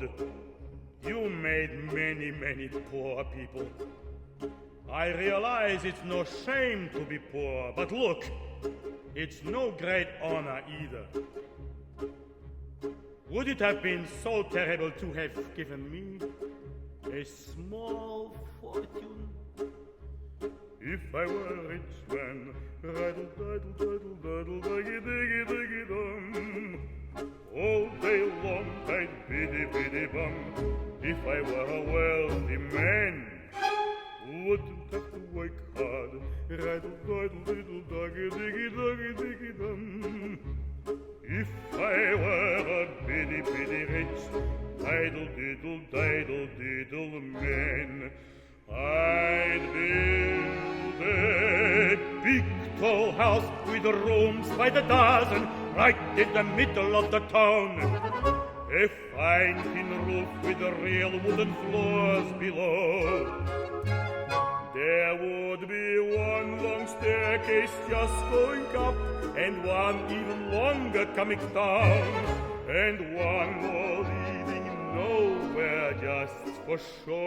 good. You made many, many poor people. I realize it's no shame to be poor, but look, it's no great honor either. Would it have been so terrible to have given me a small fortune? If I were a rich man, rattle, daddle, daddle, daddle, daggy, diggy, diggy, dum. All day long I'd biddy, biddy, bum. If I were a wealthy man, wouldn't have to work hard. Rattle, daddle, diddle, daggy, diggy, daggy, diggy, dum. If I were a biddy, biddy rich, idle, diddle, diddle, diddle man, I'd build a big tall house with rooms by the dozen right in the middle of the town. A fine tin roof with real wooden floors below. There would be one long staircase just going up, and one even longer coming down, and one more leading nowhere just for show.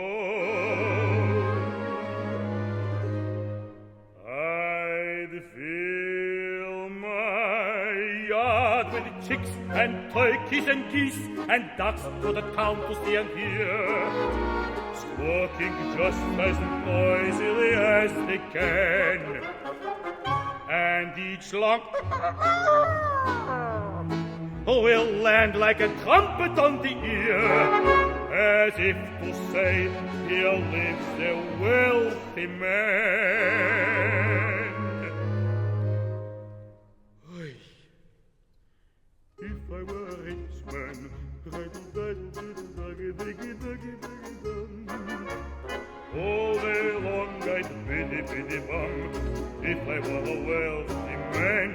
I'd fill my yard with chicks and turkeys and geese and ducks for the town to see and hear, squawking just as noisily as they can. And each long will land like a trumpet on the ear, as if to say, here lives a wealthy man. Oy. If I were a rich man, all day long I'd biddy, biddy, bum. If I were a wealthy man,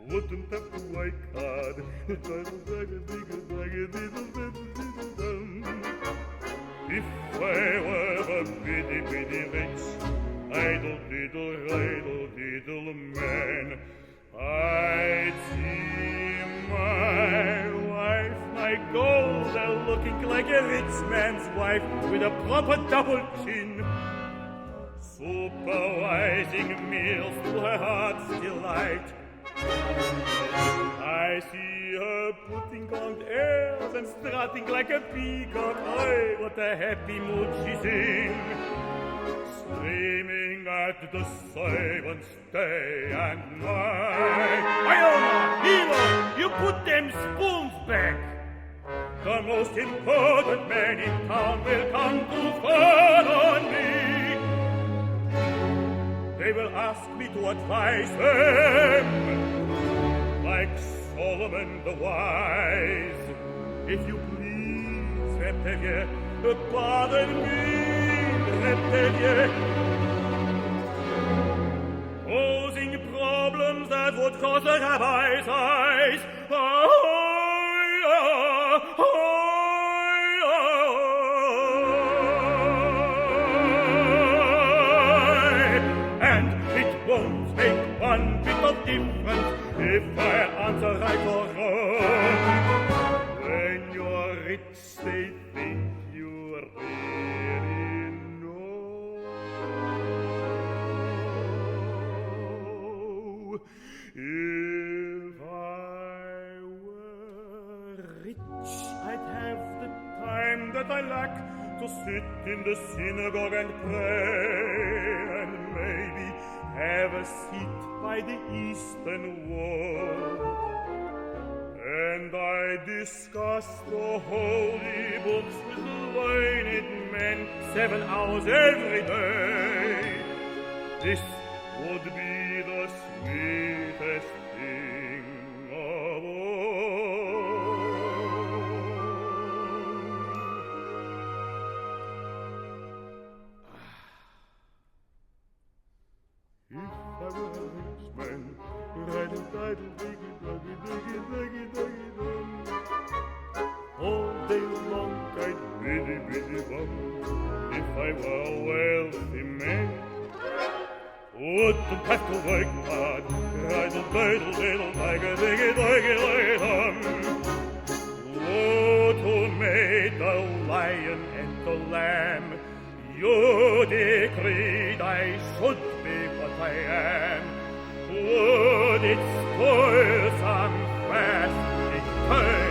wouldn't have to work hard. If I were a biddy, biddy rich, idle, diddle, idle, diddle man, I'd see my wife, my golda, looking like a rich man's wife with a proper double chin, supervising meals to her heart's delight. I see her putting on airs and strutting like a peacock. Oh, what a happy mood she's in, screaming at the servants day and night. Iona, Hero, you put them spoons back. The most important man in town will come to fall on me. They will ask me to advise them, like Solomon the wise. If you please, Reptilier, pardon me, Reptilier. Posing problems that would cause the rabbi's eyes. One bit of difference if I answer right or wrong. When you're rich, they think you really know. If I were rich, I'd have the time that I lack to sit in the synagogue and pray, and maybe have a seat by the eastern wall, and I discuss the holy books with the learned men 7 hours every day. This would be the sweetest thing of all. If I were a rich man, diddle, diddle, diggy, doggy, diggy, diggy, diggy, dum. All day long I'd biddy, biddy, bum. If I were a wealthy man, wouldn't have to work hard. Diddle, diddle, diddle, diggy, diggy, diggy, diggy, dum. Woe to men lion and the lamb. You decreed I should be what I am. Would it spoil some fast eternity?